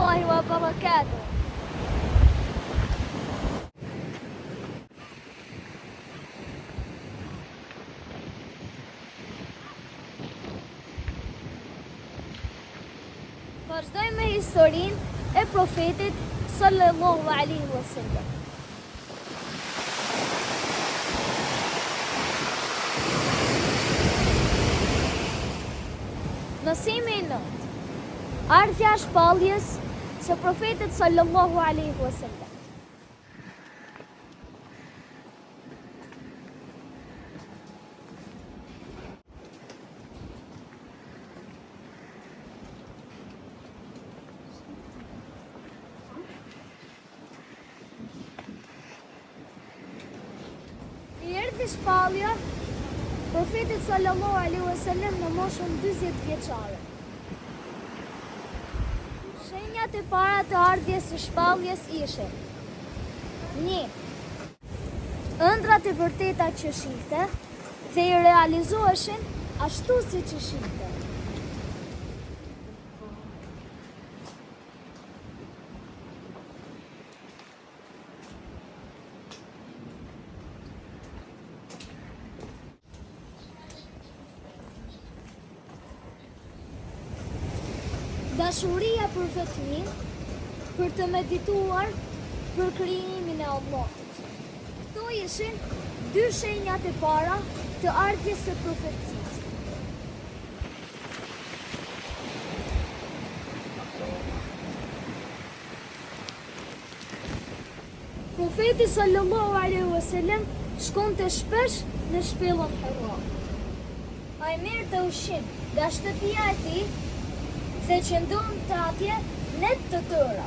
الله وبركاته. Vazhdoj me historinë e profetit sallallahu alaihi wasallam. Nësimi i nëntë. Ardhja shpalljes së profetit sallallahu alaihi wasallam. Erdhi shpallja profetit sallallahu alaihi wasallam në moshën 40 vjeçare. Shenjat e para të ardhjes së shpalljes ishin: 1. Ëndrat e vërteta që shihte dhe i realizoheshin ashtu siç i shihte. 2. Dashuria për vetmin, për të medituar për krijimin e Allahut. Këto ishin 2 shenjat e para të ardhjes së profecisë. Profeti sallallahu alaihi wasallam shkonte shpesh në shpellën Hira. Ai merrte ushqim nga shtëpia e tij dhe qëndronte atje net të tëra,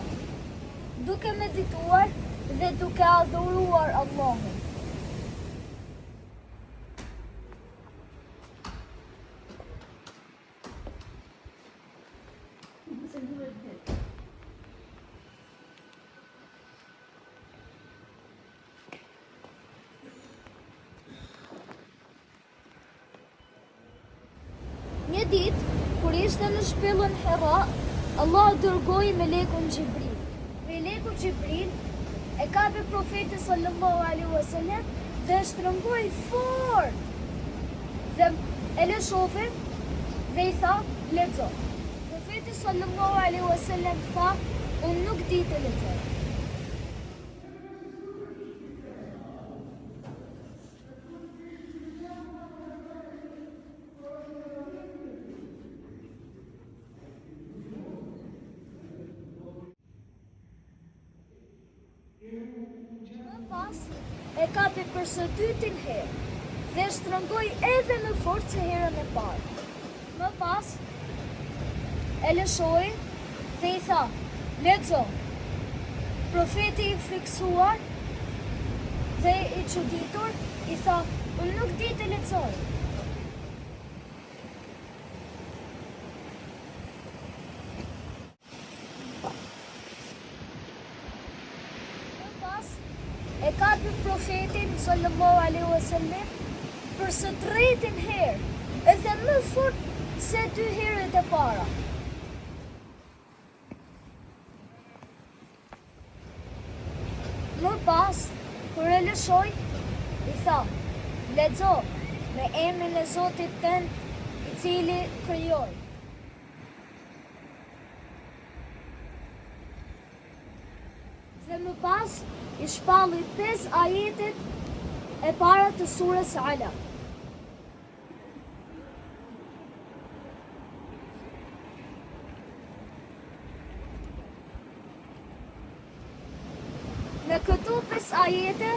duke medituar dhe duke adhuruar Allahun. Një ditë, kur ishte në shpellën Hira, Allah dërgoi melekun Xhibril. Meleku Xhibril e kapi profetin sallallahu alaihi wasallam dhe e shtrëngoi fort. Dhe e lëshofi dhe i tha, lexo. Profeti sallallahu alaihi wasallam tha, unë nuk di të lexoj. Më pas e kapi për së dytin herë dhe shtrëngoi edhe më fort se herën e parë. Më pas e lëshoi dhe i tha, lexo. Profeti i friksuar dhe i çuditur i tha, unë nuk di të lexoj. E kapi profetin sallallahu alaihi wasallam për së tretin herë, edhe më fort se 2 herët e para. Më pas, kur e lëshoi, i tha, lexo me emrin e Zotit tënd, i cili krijoi. Dhe më pas, i shpalli 5 ajetet e para të surës Alaq. Në këto 5 ajete,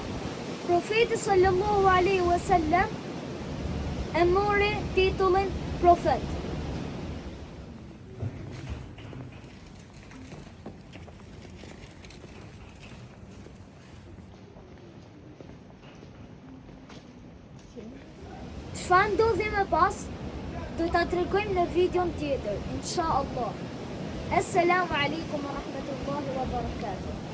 profeti sallallahu alaihi wasallam e mori titullin profet. Çfarë ndodhi më pas, do ta tregojmë në videon tjetër, inshallah. Assalamu alaikum wa rahmatullahi wa barakatuh.